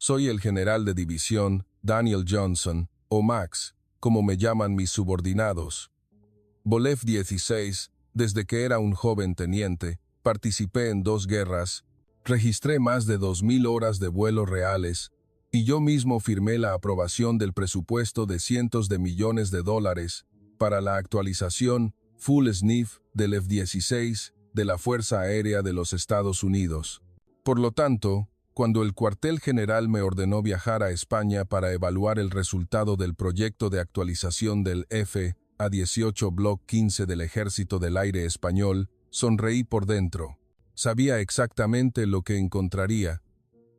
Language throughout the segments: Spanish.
Soy el general de división Daniel Johnson, o Max, como me llaman mis subordinados. Volé F-16, desde que era un joven teniente, participé en 2 guerras, registré más de 2.000 horas de vuelo reales, y yo mismo firmé la aprobación del presupuesto de cientos de millones de dólares para la actualización Full SNIF del F-16 de la Fuerza Aérea de los Estados Unidos. Por lo tanto, cuando el cuartel general me ordenó viajar a España para evaluar el resultado del proyecto de actualización del F-A-18 Block 15 del Ejército del Aire Español, sonreí por dentro. Sabía exactamente lo que encontraría.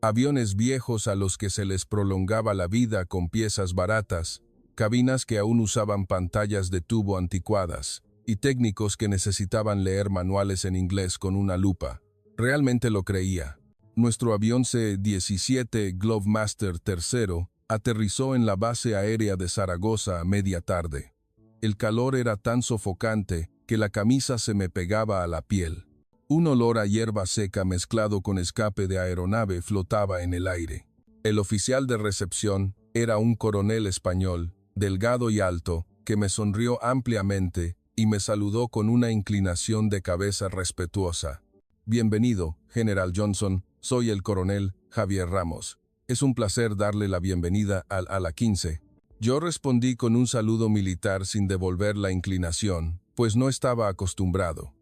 Aviones viejos a los que se les prolongaba la vida con piezas baratas, cabinas que aún usaban pantallas de tubo anticuadas, y técnicos que necesitaban leer manuales en inglés con una lupa. Realmente lo creía. Nuestro avión C-17 Globemaster III aterrizó en la base aérea de Zaragoza a media tarde. El calor era tan sofocante que la camisa se me pegaba a la piel. Un olor a hierba seca mezclado con escape de aeronave flotaba en el aire. El oficial de recepción era un coronel español, delgado y alto, que me sonrió ampliamente y me saludó con una inclinación de cabeza respetuosa. Bienvenido, General Johnson, soy el coronel Javier Ramos. Es un placer darle la bienvenida al ala 15. Yo respondí con un saludo militar sin devolver la inclinación, pues no estaba acostumbrado.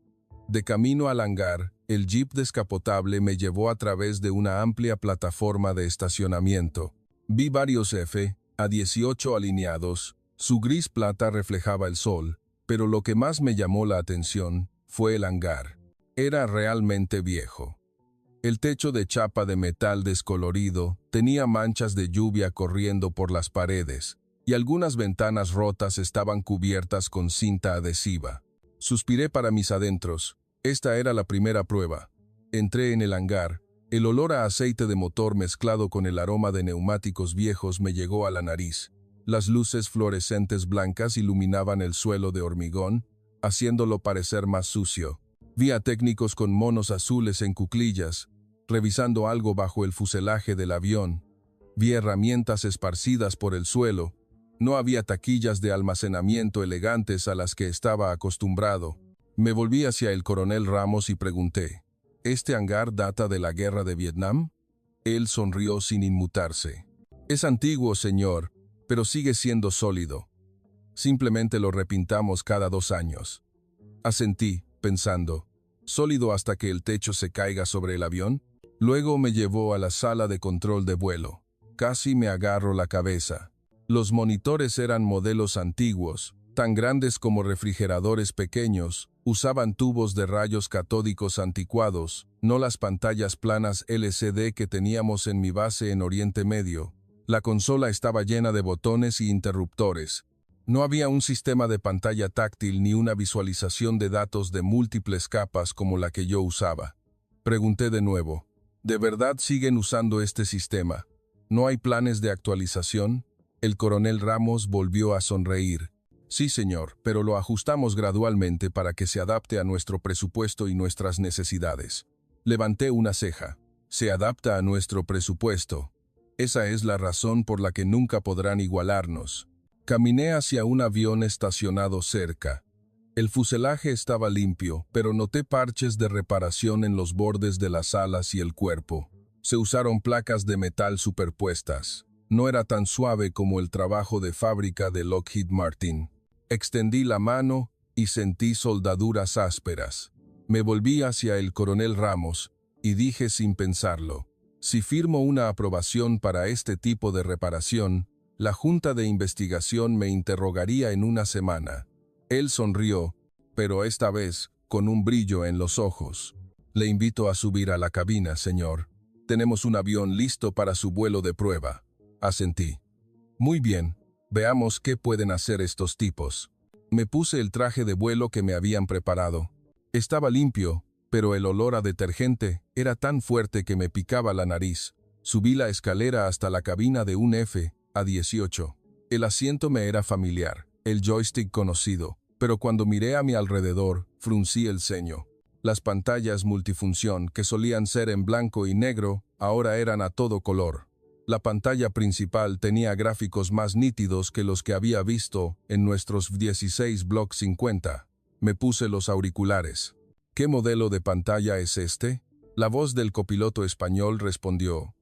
De camino al hangar, el jeep descapotable me llevó a través de una amplia plataforma de estacionamiento. Vi varios F-A-18 alineados, su gris plata reflejaba el sol, pero lo que más me llamó la atención fue el hangar. Era realmente viejo. El techo de chapa de metal descolorido tenía manchas de lluvia corriendo por las paredes, y algunas ventanas rotas estaban cubiertas con cinta adhesiva. Suspiré para mis adentros. Esta era la primera prueba. Entré en el hangar. El olor a aceite de motor mezclado con el aroma de neumáticos viejos me llegó a la nariz. Las luces fluorescentes blancas iluminaban el suelo de hormigón, haciéndolo parecer más sucio. Vi a técnicos con monos azules en cuclillas, revisando algo bajo el fuselaje del avión. Vi herramientas esparcidas por el suelo. No había taquillas de almacenamiento elegantes a las que estaba acostumbrado. Me volví hacia el coronel Ramos y pregunté, ¿este hangar data de la guerra de Vietnam? Él sonrió sin inmutarse. Es antiguo, señor, pero sigue siendo sólido. Simplemente lo repintamos cada 2 años. Asentí, pensando, ¿sólido hasta que el techo se caiga sobre el avión? Luego me llevó a la sala de control de vuelo. Casi me agarro la cabeza. Los monitores eran modelos antiguos, tan grandes como refrigeradores pequeños, usaban tubos de rayos catódicos anticuados, no las pantallas planas LCD que teníamos en mi base en Oriente Medio. La consola estaba llena de botones y interruptores. No había un sistema de pantalla táctil ni una visualización de datos de múltiples capas como la que yo usaba. Pregunté de nuevo, ¿de verdad siguen usando este sistema? ¿No hay planes de actualización? El coronel Ramos volvió a sonreír. Sí, señor, pero lo ajustamos gradualmente para que se adapte a nuestro presupuesto y nuestras necesidades. Levanté una ceja. Se adapta a nuestro presupuesto. Esa es la razón por la que nunca podrán igualarnos. Caminé hacia un avión estacionado cerca. El fuselaje estaba limpio, pero noté parches de reparación en los bordes de las alas y el cuerpo. Se usaron placas de metal superpuestas. No era tan suave como el trabajo de fábrica de Lockheed Martin. Extendí la mano y sentí soldaduras ásperas. Me volví hacia el coronel Ramos y dije sin pensarlo, si firmo una aprobación para este tipo de reparación, la Junta de Investigación me interrogaría en una semana. Él sonrió, pero esta vez con un brillo en los ojos. Le invito a subir a la cabina, señor. Tenemos un avión listo para su vuelo de prueba. Asentí. Muy bien, veamos qué pueden hacer estos tipos. Me puse el traje de vuelo que me habían preparado. Estaba limpio, pero el olor a detergente era tan fuerte que me picaba la nariz. Subí la escalera hasta la cabina de un F-A-18. El asiento me era familiar, el joystick conocido, pero cuando miré a mi alrededor, fruncí el ceño. Las pantallas multifunción, que solían ser en blanco y negro, ahora eran a todo color. La pantalla principal tenía gráficos más nítidos que los que había visto en nuestros 16 Block 50. Me puse los auriculares. ¿Qué modelo de pantalla es este? La voz del copiloto español respondió.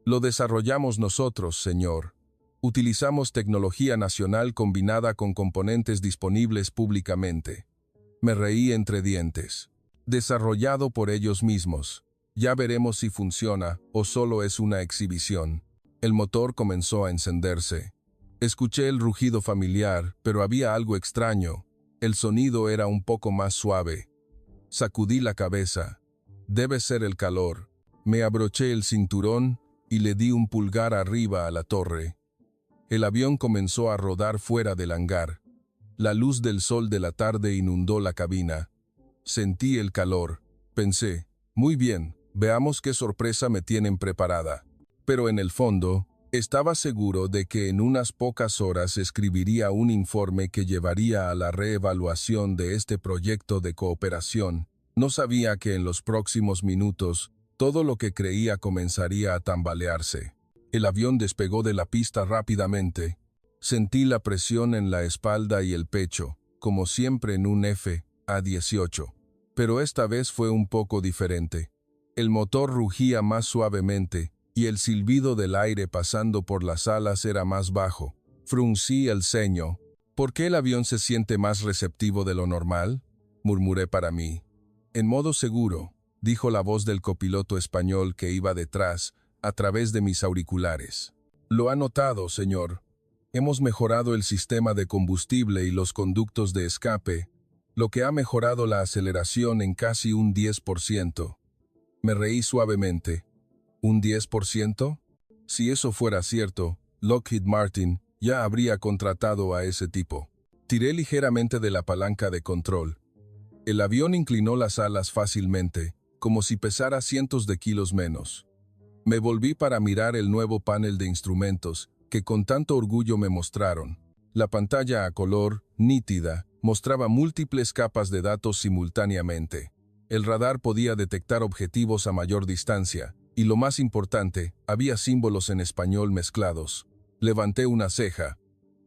Lo desarrollamos nosotros, señor. Utilizamos tecnología nacional combinada con componentes disponibles públicamente. Me reí entre dientes. Desarrollado por ellos mismos. Ya veremos si funciona o solo es una exhibición. El motor comenzó a encenderse. Escuché el rugido familiar, pero había algo extraño. El sonido era un poco más suave. Sacudí la cabeza. Debe ser el calor. Me abroché el cinturón y le di un pulgar arriba a la torre. El avión comenzó a rodar fuera del hangar. La luz del sol de la tarde inundó la cabina. Sentí el calor. Pensé, muy bien, veamos qué sorpresa me tienen preparada. Pero en el fondo, estaba seguro de que en unas pocas horas escribiría un informe que llevaría a la reevaluación de este proyecto de cooperación. No sabía que en los próximos minutos, todo lo que creía comenzaría a tambalearse. El avión despegó de la pista rápidamente. Sentí la presión en la espalda y el pecho, como siempre en un F-A-18. Pero esta vez fue un poco diferente. El motor rugía más suavemente, y el silbido del aire pasando por las alas era más bajo. Fruncí el ceño. ¿Por qué el avión se siente más receptivo de lo normal? Murmuré para mí. En modo seguro, dijo la voz del copiloto español que iba detrás, a través de mis auriculares. Lo ha notado, señor. Hemos mejorado el sistema de combustible y los conductos de escape, lo que ha mejorado la aceleración en casi un 10%. Me reí suavemente. ¿Un 10%? Si eso fuera cierto, Lockheed Martin ya habría contratado a ese tipo. Tiré ligeramente de la palanca de control. El avión inclinó las alas fácilmente, como si pesara cientos de kilos menos. Me volví para mirar el nuevo panel de instrumentos que con tanto orgullo me mostraron. La pantalla a color, nítida, mostraba múltiples capas de datos simultáneamente. El radar podía detectar objetivos a mayor distancia, y lo más importante, había símbolos en español mezclados. Levanté una ceja.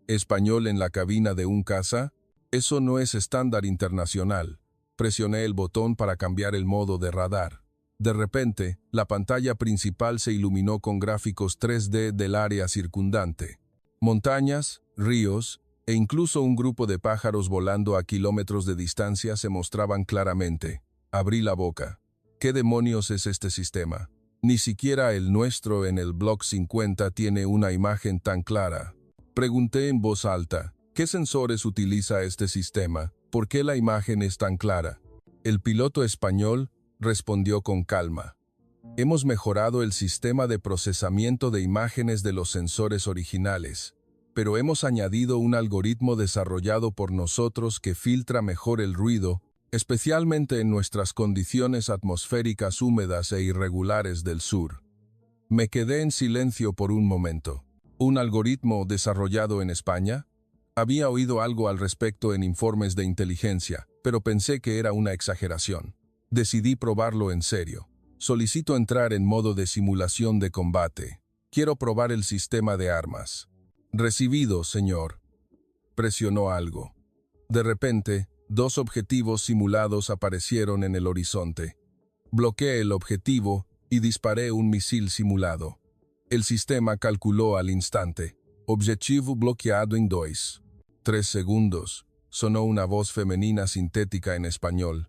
¿Español en la cabina de un caza? Eso no es estándar internacional. Presioné el botón para cambiar el modo de radar. De repente, la pantalla principal se iluminó con gráficos 3D del área circundante. Montañas, ríos, e incluso un grupo de pájaros volando a kilómetros de distancia se mostraban claramente. Abrí la boca. ¿Qué demonios es este sistema? Ni siquiera el nuestro en el Block 50 tiene una imagen tan clara. Pregunté en voz alta, ¿qué sensores utiliza este sistema? ¿Por qué la imagen es tan clara? El piloto español respondió con calma. Hemos mejorado el sistema de procesamiento de imágenes de los sensores originales, pero hemos añadido un algoritmo desarrollado por nosotros que filtra mejor el ruido, especialmente en nuestras condiciones atmosféricas húmedas e irregulares del sur. Me quedé en silencio por un momento. ¿Un algoritmo desarrollado en España? Había oído algo al respecto en informes de inteligencia, pero pensé que era una exageración. Decidí probarlo en serio. Solicito entrar en modo de simulación de combate. Quiero probar el sistema de armas. Recibido, señor. Presionó algo. De repente, 2 objetivos simulados aparecieron en el horizonte. Bloqueé el objetivo y disparé un misil simulado. El sistema calculó al instante. Objetivo bloqueado en 2. 3 segundos. Sonó una voz femenina sintética en español.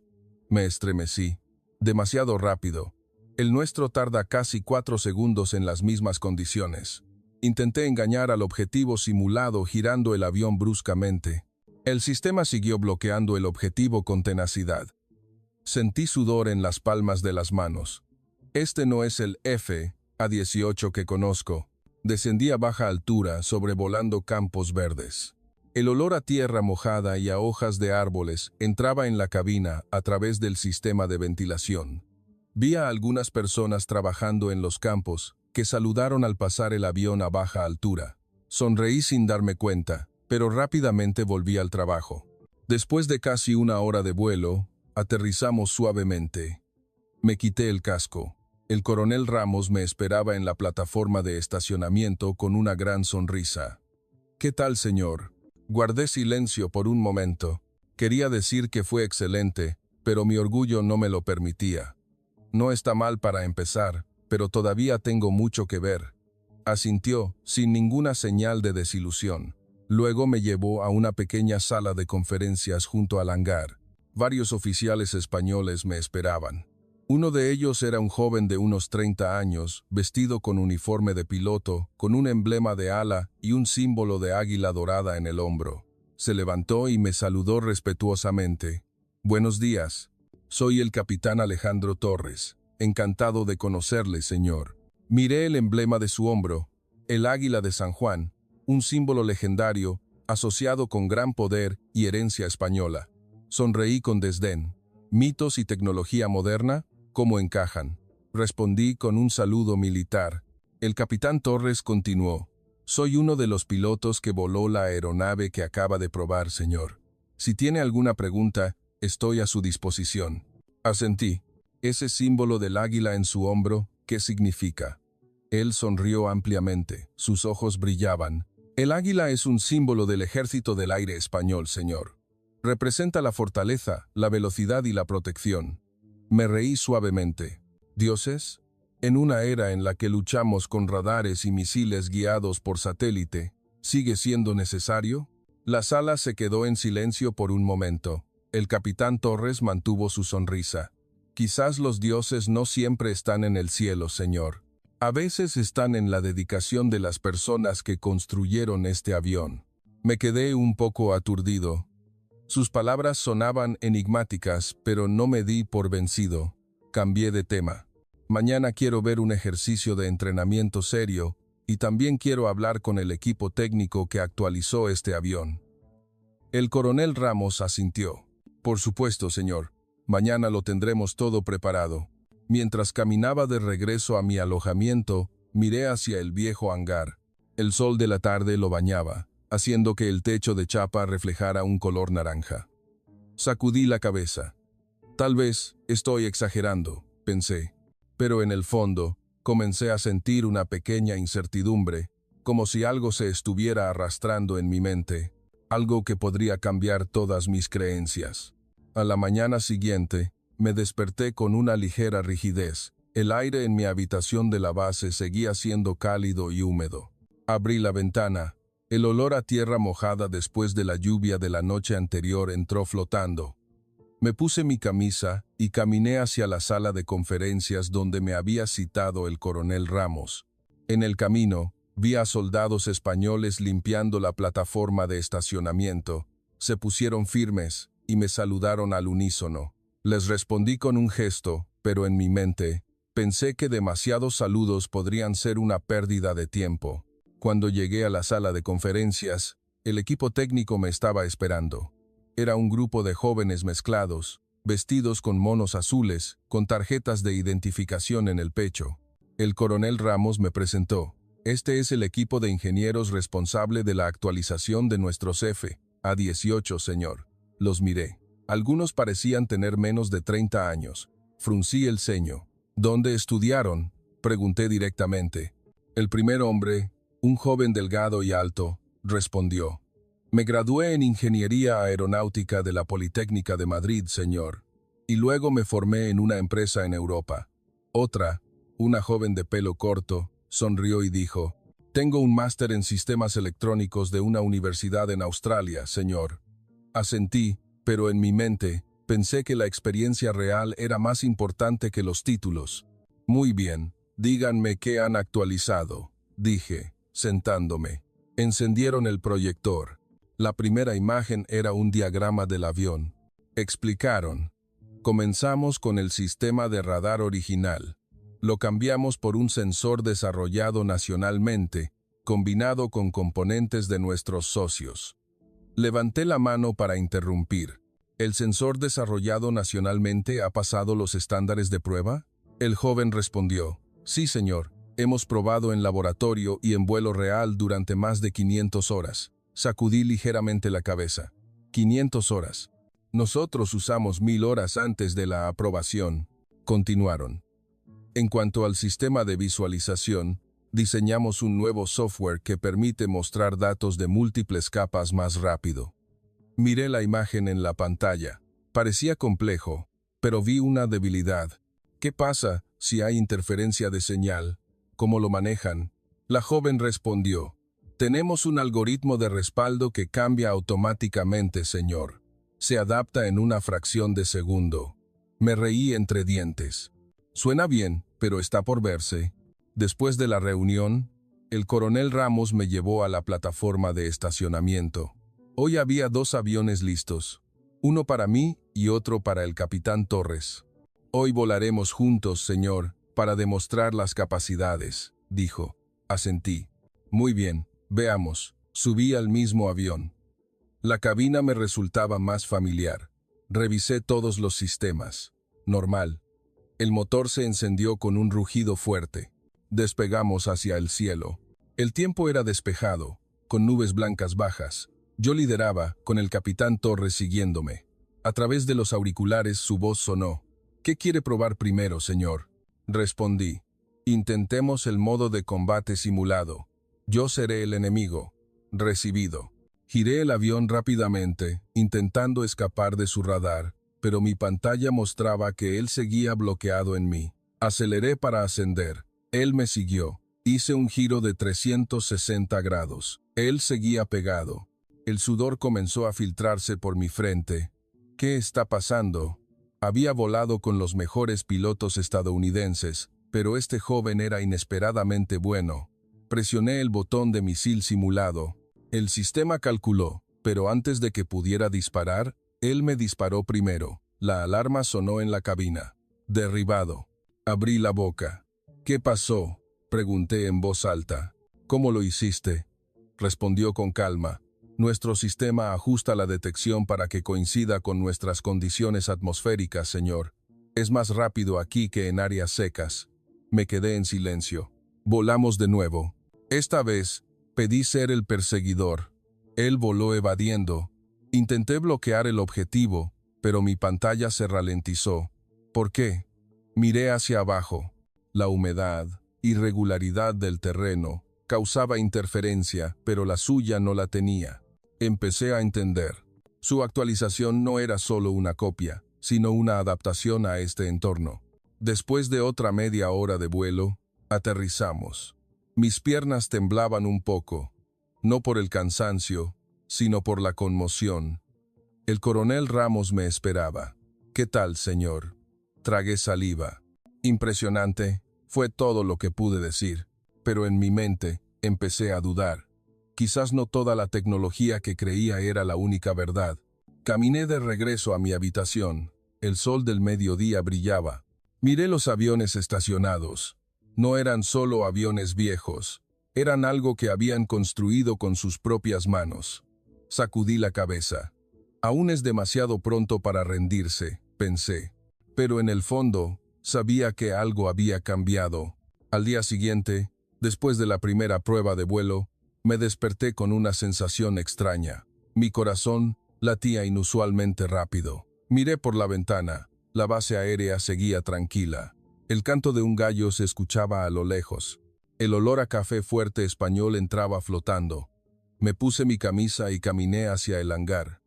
Me estremecí. Demasiado rápido. El nuestro tarda casi 4 segundos en las mismas condiciones. Intenté engañar al objetivo simulado girando el avión bruscamente. El sistema siguió bloqueando el objetivo con tenacidad. Sentí sudor en las palmas de las manos. Este no es el F-A-18 que conozco. Descendí a baja altura, sobrevolando campos verdes. El olor a tierra mojada y a hojas de árboles entraba en la cabina a través del sistema de ventilación. Vi a algunas personas trabajando en los campos que saludaron al pasar el avión a baja altura. Sonreí sin darme cuenta, pero rápidamente volví al trabajo. Después de casi 1 hora de vuelo, aterrizamos suavemente. Me quité el casco. El coronel Ramos me esperaba en la plataforma de estacionamiento con una gran sonrisa. «¿Qué tal, señor?» Guardé silencio por un momento. Quería decir que fue excelente, pero mi orgullo no me lo permitía. «No está mal para empezar, pero todavía tengo mucho que ver», asintió, sin ninguna señal de desilusión. Luego me llevó a una pequeña sala de conferencias junto al hangar. Varios oficiales españoles me esperaban. Uno de ellos era un joven de unos 30 años, vestido con uniforme de piloto, con un emblema de ala y un símbolo de águila dorada en el hombro. Se levantó y me saludó respetuosamente. «Buenos días. Soy el capitán Alejandro Torres. Encantado de conocerle, señor». Miré el emblema de su hombro, el águila de San Juan, un símbolo legendario, asociado con gran poder y herencia española. Sonreí con desdén. «¿Mitos y tecnología moderna? ¿Cómo encajan?», respondí con un saludo militar. El capitán Torres continuó. «Soy uno de los pilotos que voló la aeronave que acaba de probar, señor. Si tiene alguna pregunta, estoy a su disposición». Asentí. «Ese símbolo del águila en su hombro, ¿qué significa?». Él sonrió ampliamente. Sus ojos brillaban. «El águila es un símbolo del Ejército del Aire español, señor. Representa la fortaleza, la velocidad y la protección». Me reí suavemente. «¿Dioses? En una era en la que luchamos con radares y misiles guiados por satélite, ¿sigue siendo necesario?». La sala se quedó en silencio por un momento. El capitán Torres mantuvo su sonrisa. «Quizás los dioses no siempre están en el cielo, señor. A veces están en la dedicación de las personas que construyeron este avión». Me quedé un poco aturdido. Sus palabras sonaban enigmáticas, pero no me di por vencido. Cambié de tema. «Mañana quiero ver un ejercicio de entrenamiento serio y también quiero hablar con el equipo técnico que actualizó este avión». El coronel Ramos asintió. «Por supuesto, señor. Mañana lo tendremos todo preparado». Mientras caminaba de regreso a mi alojamiento, miré hacia el viejo hangar. El sol de la tarde lo bañaba, haciendo que el techo de chapa reflejara un color naranja. Sacudí la cabeza. «Tal vez estoy exagerando», pensé, pero en el fondo comencé a sentir una pequeña incertidumbre, como si algo se estuviera arrastrando en mi mente, algo que podría cambiar todas mis creencias. A la mañana siguiente, me desperté con una ligera rigidez. El aire en mi habitación de la base seguía siendo cálido y húmedo. Abrí la ventana. El olor a tierra mojada después de la lluvia de la noche anterior entró flotando. Me puse mi camisa y caminé hacia la sala de conferencias donde me había citado el coronel Ramos. En el camino, vi a soldados españoles limpiando la plataforma de estacionamiento. Se pusieron firmes y me saludaron al unísono. Les respondí con un gesto, pero en mi mente, pensé que demasiados saludos podrían ser una pérdida de tiempo. Cuando llegué a la sala de conferencias, el equipo técnico me estaba esperando. Era un grupo de jóvenes mezclados, vestidos con monos azules, con tarjetas de identificación en el pecho. El coronel Ramos me presentó. «Este es el equipo de ingenieros responsable de la actualización de nuestro CF A-18, señor». Los miré. Algunos parecían tener menos de 30 años. Fruncí el ceño. «¿Dónde estudiaron?», pregunté directamente. El primer hombre, un joven delgado y alto, respondió. «Me gradué en Ingeniería Aeronáutica de la Politécnica de Madrid, señor, y luego me formé en una empresa en Europa». Otra, una joven de pelo corto, sonrió y dijo: «Tengo un máster en sistemas electrónicos de una universidad en Australia, señor». Asentí, pero en mi mente, pensé que la experiencia real era más importante que los títulos. «Muy bien, díganme qué han actualizado», dije, sentándome. Encendieron el proyector. La primera imagen era un diagrama del avión. Explicaron. «Comenzamos con el sistema de radar original. Lo cambiamos por un sensor desarrollado nacionalmente, combinado con componentes de nuestros socios». Levanté la mano para interrumpir. «¿El sensor desarrollado nacionalmente ha pasado los estándares de prueba?». El joven respondió: «Sí, señor. Hemos probado en laboratorio y en vuelo real durante más de 500 horas». Sacudí ligeramente la cabeza. 500 horas. Nosotros usamos 1000 horas antes de la aprobación. Continuaron. En cuanto al sistema de visualización, diseñamos un nuevo software que permite mostrar datos de múltiples capas más rápido. Miré la imagen en la pantalla. Parecía complejo, pero vi una debilidad. ¿Qué pasa si hay interferencia de señal? ¿Cómo lo manejan? La joven respondió: tenemos un algoritmo de respaldo que cambia automáticamente, señor. Se adapta en una fracción de segundo. Me reí entre dientes. Suena bien, pero está por verse. Después de la reunión, el coronel Ramos me llevó a la plataforma de estacionamiento. Hoy había 2 aviones listos, uno para mí y otro para el capitán Torres. Hoy volaremos juntos, señor, para demostrar las capacidades, dijo. Asentí. Muy bien, veamos. Subí al mismo avión. La cabina me resultaba más familiar. Revisé todos los sistemas. Normal. El motor se encendió con un rugido fuerte. Despegamos hacia el cielo. El tiempo era despejado, con nubes blancas bajas. Yo lideraba, con el capitán Torres siguiéndome. A través de los auriculares su voz sonó. ¿Qué quiere probar primero, señor? Respondí. Intentemos el modo de combate simulado. Yo seré el enemigo. Recibido. Giré el avión rápidamente, intentando escapar de su radar, pero mi pantalla mostraba que él seguía bloqueado en mí. Aceleré para ascender. Él me siguió. Hice un giro de 360 grados. Él seguía pegado. El sudor comenzó a filtrarse por mi frente. ¿Qué está pasando? Había volado con los mejores pilotos estadounidenses, pero este joven era inesperadamente bueno. Presioné el botón de misil simulado. El sistema calculó, pero antes de que pudiera disparar, él me disparó primero. La alarma sonó en la cabina. Derribado. Abrí la boca. ¿Qué pasó? Pregunté en voz alta. ¿Cómo lo hiciste? Respondió con calma. Nuestro sistema ajusta la detección para que coincida con nuestras condiciones atmosféricas, señor. Es más rápido aquí que en áreas secas. Me quedé en silencio. Volamos de nuevo. Esta vez, pedí ser el perseguidor. Él voló evadiendo. Intenté bloquear el objetivo, pero mi pantalla se ralentizó. ¿Por qué? Miré hacia abajo. La humedad, irregularidad del terreno, causaba interferencia, pero la suya no la tenía. Empecé a entender. Su actualización no era solo una copia, sino una adaptación a este entorno. Después de otra media hora de vuelo, aterrizamos. Mis piernas temblaban un poco, no por el cansancio, sino por la conmoción. El coronel Ramos me esperaba. ¿Qué tal, señor? Tragué saliva. Impresionante, fue todo lo que pude decir, pero en mi mente empecé a dudar. Quizás no toda la tecnología que creía era la única verdad. Caminé de regreso a mi habitación. El sol del mediodía brillaba. Miré los aviones estacionados. No eran solo aviones viejos. Eran algo que habían construido con sus propias manos. Sacudí la cabeza. Aún es demasiado pronto para rendirse, pensé. Pero en el fondo, sabía que algo había cambiado. Al día siguiente, después de la primera prueba de vuelo, me desperté con una sensación extraña. Mi corazón latía inusualmente rápido. Miré por la ventana. La base aérea seguía tranquila. El canto de un gallo se escuchaba a lo lejos. El olor a café fuerte español entraba flotando. Me puse mi camisa y caminé hacia el hangar.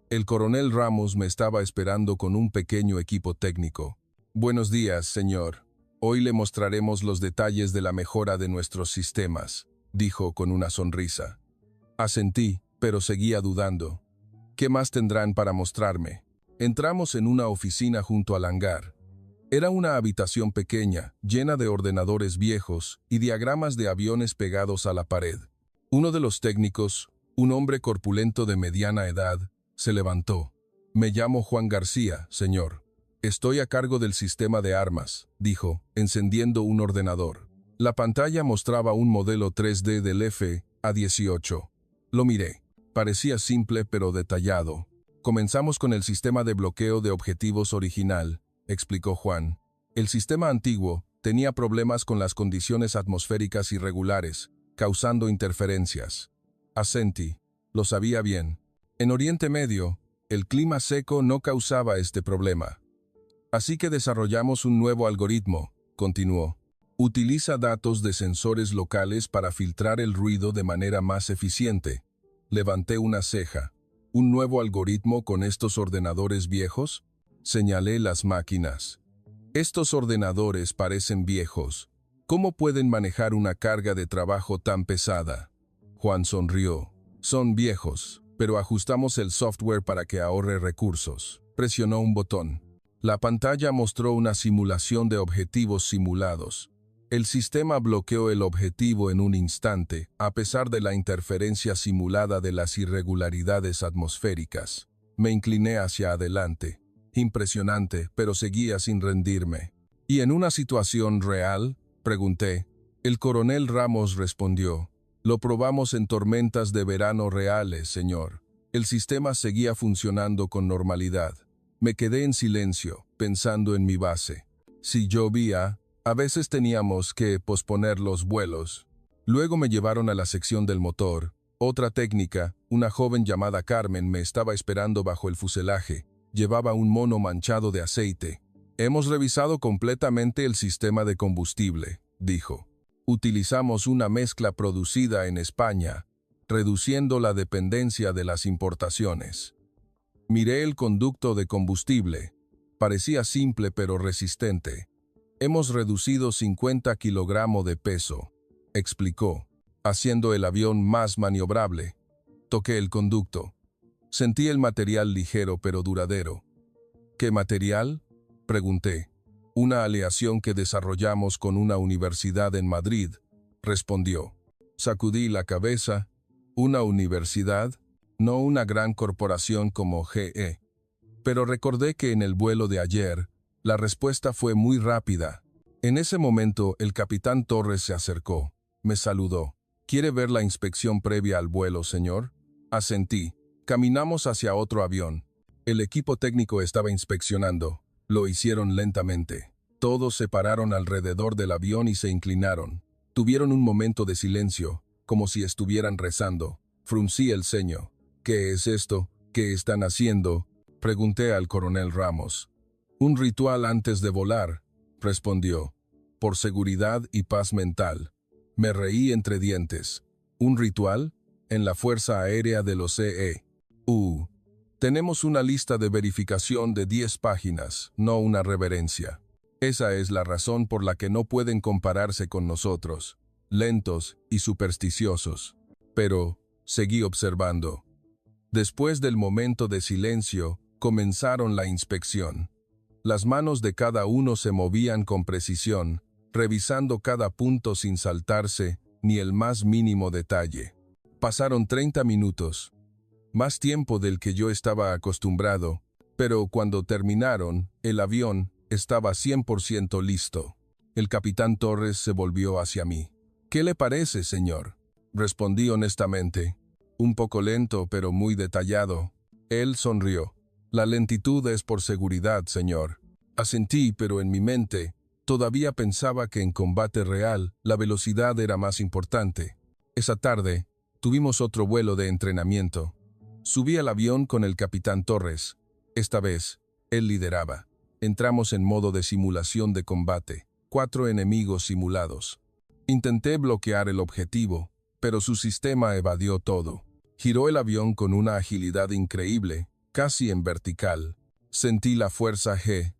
El coronel Ramos me estaba esperando con un pequeño equipo técnico. Buenos días, señor. Hoy le mostraremos los detalles de la mejora de nuestros sistemas, dijo con una sonrisa. Asentí, pero seguía dudando. ¿Qué más tendrán para mostrarme? Entramos en una oficina junto al hangar. Era una habitación pequeña, llena de ordenadores viejos y diagramas de aviones pegados a la pared. Uno de los técnicos, un hombre corpulento de mediana edad, se levantó. Me llamo Juan García, señor. Estoy a cargo del sistema de armas, dijo, encendiendo un ordenador. La pantalla mostraba un modelo 3D del F-A-18. Lo miré. Parecía simple pero detallado. Comenzamos con el sistema de bloqueo de objetivos original, explicó Juan. El sistema antiguo tenía problemas con las condiciones atmosféricas irregulares, causando interferencias. Asentí. Lo sabía bien. En Oriente Medio, el clima seco no causaba este problema. Así que desarrollamos un nuevo algoritmo, continuó. Utiliza datos de sensores locales para filtrar el ruido de manera más eficiente. Levanté una ceja. ¿Un nuevo algoritmo con estos ordenadores viejos? Señalé las máquinas. Estos ordenadores parecen viejos. ¿Cómo pueden manejar una carga de trabajo tan pesada? Juan sonrió. Son viejos, pero ajustamos el software para que ahorre recursos. Presionó un botón. La pantalla mostró una simulación de objetivos simulados. El sistema bloqueó el objetivo en un instante, a pesar de la interferencia simulada de las irregularidades atmosféricas. Me incliné hacia adelante. Impresionante, pero seguía sin rendirme. ¿Y en una situación real? Pregunté. El coronel Ramos respondió. Lo probamos en tormentas de verano reales, señor. El sistema seguía funcionando con normalidad. Me quedé en silencio, pensando en mi base. Si llovía, a veces teníamos que posponer los vuelos. Luego me llevaron a la sección del motor. Otra técnica, una joven llamada Carmen, me estaba esperando bajo el fuselaje. Llevaba un mono manchado de aceite. Hemos revisado completamente el sistema de combustible, dijo. Utilizamos una mezcla producida en España, reduciendo la dependencia de las importaciones. Miré el conducto de combustible. Parecía simple pero resistente. Hemos reducido 50 kilogramos de peso, explicó, haciendo el avión más maniobrable. Toqué el conducto. Sentí el material ligero pero duradero. ¿Qué material? Pregunté. Una aleación que desarrollamos con una universidad en Madrid, respondió. Sacudí la cabeza. ¿Una universidad? No una gran corporación como GE. Pero recordé que en el vuelo de ayer, la respuesta fue muy rápida. En ese momento, el capitán Torres se acercó. Me saludó. ¿Quiere ver la inspección previa al vuelo, señor? Asentí. Caminamos hacia otro avión. El equipo técnico estaba inspeccionando. Lo hicieron lentamente. Todos se pararon alrededor del avión y se inclinaron. Tuvieron un momento de silencio, como si estuvieran rezando. Fruncí el ceño. ¿Qué es esto? ¿Qué están haciendo? Pregunté al coronel Ramos. Un ritual antes de volar, respondió. Por seguridad y paz mental. Me reí entre dientes. ¿Un ritual? En la Fuerza Aérea de los EU. Tenemos una lista de verificación de 10 páginas, no una reverencia. Esa es la razón por la que no pueden compararse con nosotros. Lentos y supersticiosos. Pero, seguí observando. Después del momento de silencio, comenzaron la inspección. Las manos de cada uno se movían con precisión, revisando cada punto sin saltarse ni el más mínimo detalle. Pasaron 30 minutos. Más tiempo del que yo estaba acostumbrado, pero cuando terminaron, el avión estaba 100% listo. El capitán Torres se volvió hacia mí. ¿Qué le parece, señor? Respondí honestamente. Un poco lento, pero muy detallado. Él sonrió. La lentitud es por seguridad, señor. Asentí, pero en mi mente, todavía pensaba que en combate real, la velocidad era más importante. Esa tarde, tuvimos otro vuelo de entrenamiento. Subí al avión con el capitán Torres. Esta vez, él lideraba. Entramos en modo de simulación de combate. 4 enemigos simulados. Intenté bloquear el objetivo, pero su sistema evadió todo. Giró el avión con una agilidad increíble, casi en vertical. Sentí la fuerza G.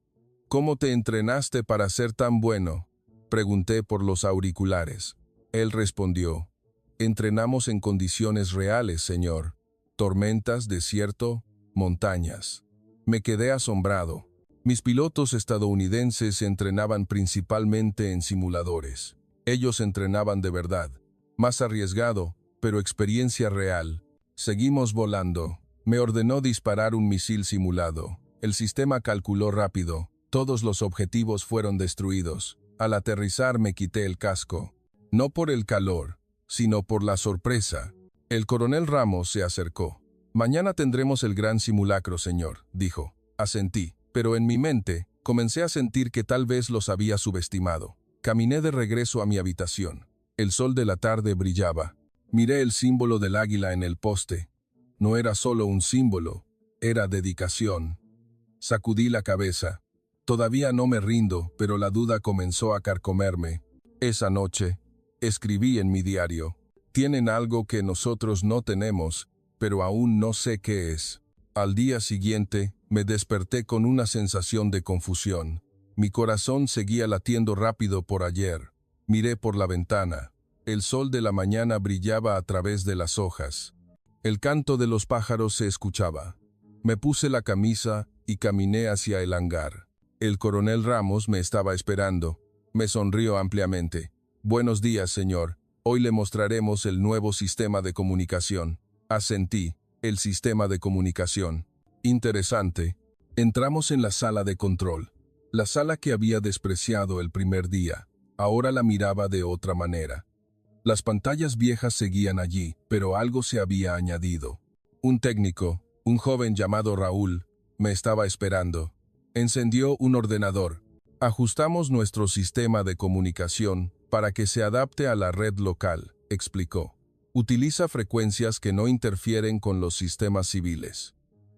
¿Cómo te entrenaste para ser tan bueno? Pregunté por los auriculares. Él respondió. Entrenamos en condiciones reales, señor. Tormentas, desierto, montañas. Me quedé asombrado. Mis pilotos estadounidenses entrenaban principalmente en simuladores. Ellos entrenaban de verdad. Más arriesgado, pero experiencia real. Seguimos volando. Me ordenó disparar un misil simulado. El sistema calculó rápido. Todos los objetivos fueron destruidos. Al aterrizar me quité el casco. No por el calor, sino por la sorpresa. El coronel Ramos se acercó. Mañana tendremos el gran simulacro, señor, dijo. Asentí, pero en mi mente, comencé a sentir que tal vez los había subestimado. Caminé de regreso a mi habitación. El sol de la tarde brillaba. Miré el símbolo del águila en el poste. No era solo un símbolo, era dedicación. Sacudí la cabeza. Todavía no me rindo, pero la duda comenzó a carcomerme. Esa noche, escribí en mi diario: tienen algo que nosotros no tenemos, pero aún no sé qué es. Al día siguiente, me desperté con una sensación de confusión. Mi corazón seguía latiendo rápido por ayer. Miré por la ventana. El sol de la mañana brillaba a través de las hojas. El canto de los pájaros se escuchaba. Me puse la camisa y caminé hacia el hangar. El coronel Ramos me estaba esperando. Me sonrió ampliamente. «Buenos días, señor. Hoy le mostraremos el nuevo sistema de comunicación». Asentí. El sistema de comunicación. Interesante. Entramos en la sala de control. La sala que había despreciado el primer día. Ahora la miraba de otra manera. Las pantallas viejas seguían allí, pero algo se había añadido. Un técnico, un joven llamado Raúl, me estaba esperando. Encendió un ordenador. Ajustamos nuestro sistema de comunicación para que se adapte a la red local, explicó. Utiliza frecuencias que no interfieren con los sistemas civiles.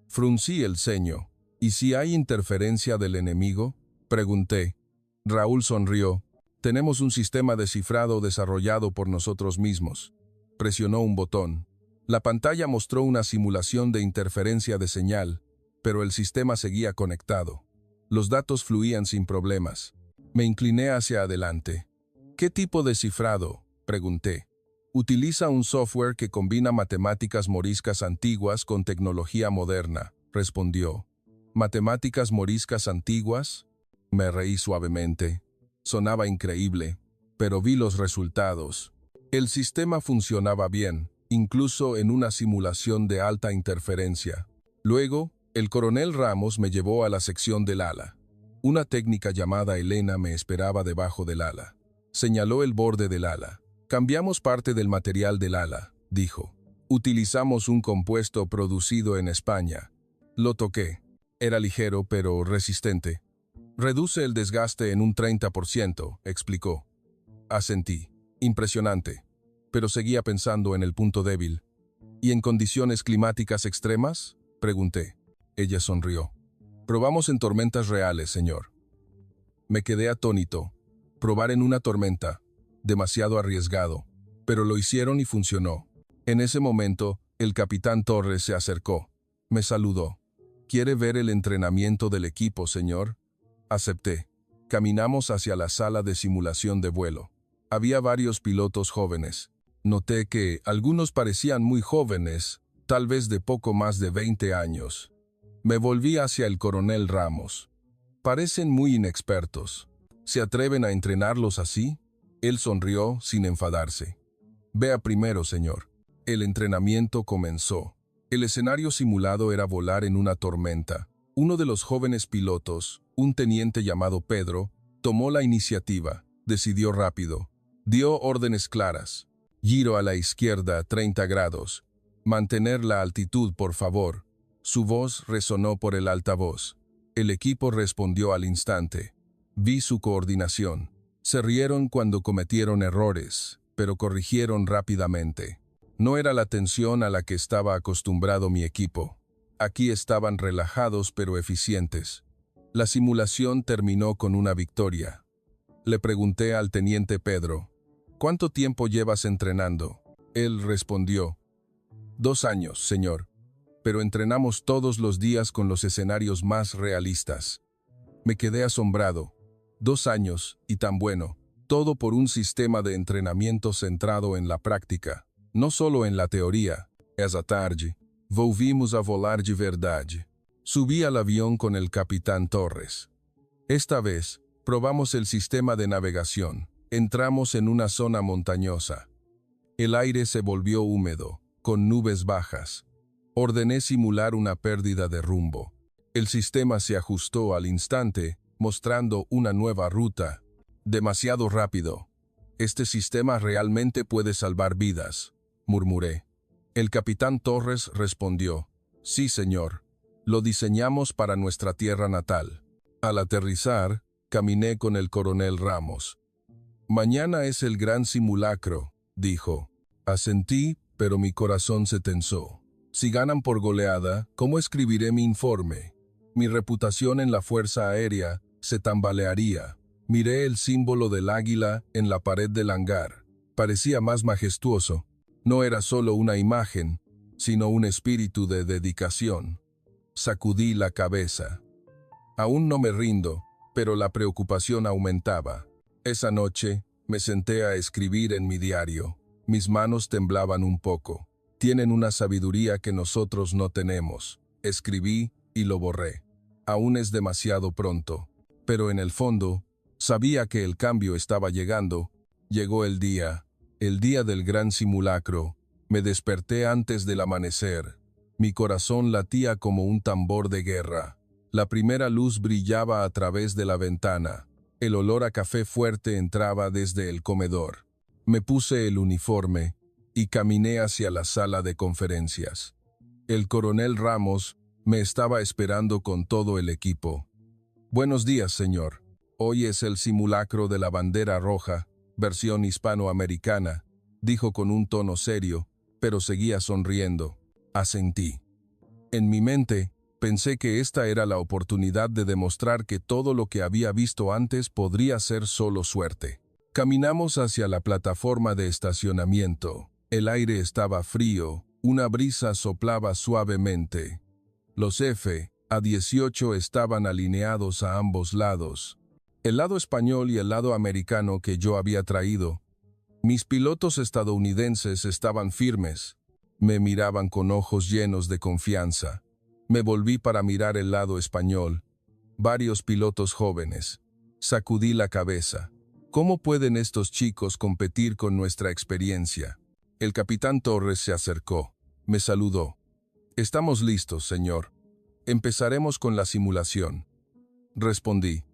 Fruncí el ceño. ¿Y si hay interferencia del enemigo?, pregunté. Raúl sonrió. Tenemos un sistema de cifrado desarrollado por nosotros mismos. Presionó un botón. La pantalla mostró una simulación de interferencia de señal, pero el sistema seguía conectado. Los datos fluían sin problemas. Me incliné hacia adelante. ¿Qué tipo de cifrado?, pregunté. Utiliza un software que combina matemáticas moriscas antiguas con tecnología moderna, respondió. ¿Matemáticas moriscas antiguas? Me reí suavemente. Sonaba increíble, pero vi los resultados. El sistema funcionaba bien, incluso en una simulación de alta interferencia. Luego, el coronel Ramos me llevó a la sección del ala. Una técnica llamada Elena me esperaba debajo del ala. Señaló el borde del ala. Cambiamos parte del material del ala, dijo. Utilizamos un compuesto producido en España. Lo toqué. Era ligero pero resistente. Reduce el desgaste en un 30%, explicó. Asentí. Impresionante. Pero seguía pensando en el punto débil. ¿Y en condiciones climáticas extremas?, pregunté. Ella sonrió. Probamos en tormentas reales, señor. Me quedé atónito. Probar en una tormenta. Demasiado arriesgado. Pero lo hicieron y funcionó. En ese momento, el capitán Torres se acercó. Me saludó. ¿Quiere ver el entrenamiento del equipo, señor? Acepté. Caminamos hacia la sala de simulación de vuelo. Había varios pilotos jóvenes. Noté que algunos parecían muy jóvenes, tal vez de poco más de 20 años. Me volví hacia el coronel Ramos. Parecen muy inexpertos. ¿Se atreven a entrenarlos así? Él sonrió sin enfadarse. Vea primero, señor. El entrenamiento comenzó. El escenario simulado era volar en una tormenta. Uno de los jóvenes pilotos, un teniente llamado Pedro, tomó la iniciativa. Decidió rápido. Dio órdenes claras. Giro a la izquierda 30 grados. Mantener la altitud, por favor. Su voz resonó por el altavoz. El equipo respondió al instante. Vi su coordinación. Se rieron cuando cometieron errores, pero corrigieron rápidamente. No era la tensión a la que estaba acostumbrado mi equipo. Aquí estaban relajados pero eficientes. La simulación terminó con una victoria. Le pregunté al teniente Pedro, ¿cuánto tiempo llevas entrenando? Él respondió, 2 años, señor, pero entrenamos todos los días con los escenarios más realistas. Me quedé asombrado. 2 años, y tan bueno, todo por un sistema de entrenamiento centrado en la práctica, no solo en la teoría. Esa tarde, volvimos a volar de verdade. Subí al avión con el capitán Torres. Esta vez, probamos el sistema de navegación. Entramos en una zona montañosa. El aire se volvió húmedo, con nubes bajas. Ordené simular una pérdida de rumbo. El sistema se ajustó al instante, mostrando una nueva ruta. Demasiado rápido. Este sistema realmente puede salvar vidas, murmuré. El capitán Torres respondió, sí, señor. Lo diseñamos para nuestra tierra natal. Al aterrizar, caminé con el coronel Ramos. Mañana es el gran simulacro, dijo. Asentí, pero mi corazón se tensó. Si ganan por goleada, ¿cómo escribiré mi informe? Mi reputación en la Fuerza Aérea se tambalearía. Miré el símbolo del águila en la pared del hangar. Parecía más majestuoso. No era solo una imagen, sino un espíritu de dedicación. Sacudí la cabeza. Aún no me rindo, pero la preocupación aumentaba. Esa noche, me senté a escribir en mi diario. Mis manos temblaban un poco. Tienen una sabiduría que nosotros no tenemos. Escribí y lo borré. Aún es demasiado pronto. Pero en el fondo, sabía que el cambio estaba llegando. Llegó el día del gran simulacro. Me desperté antes del amanecer. Mi corazón latía como un tambor de guerra. La primera luz brillaba a través de la ventana. El olor a café fuerte entraba desde el comedor. Me puse el uniforme y caminé hacia la sala de conferencias. El coronel Ramos me estaba esperando con todo el equipo. «Buenos días, señor. Hoy es el simulacro de la bandera roja, versión hispanoamericana», dijo con un tono serio, pero seguía sonriendo. Asentí. En mi mente, pensé que esta era la oportunidad de demostrar que todo lo que había visto antes podría ser solo suerte. Caminamos hacia la plataforma de estacionamiento. El aire estaba frío, una brisa soplaba suavemente. Los F-18 estaban alineados a ambos lados. El lado español y el lado americano que yo había traído. Mis pilotos estadounidenses estaban firmes. Me miraban con ojos llenos de confianza. Me volví para mirar el lado español. Varios pilotos jóvenes. Sacudí la cabeza. ¿Cómo pueden estos chicos competir con nuestra experiencia? El capitán Torres se acercó. Me saludó. «Estamos listos, señor. Empezaremos con la simulación». Respondí.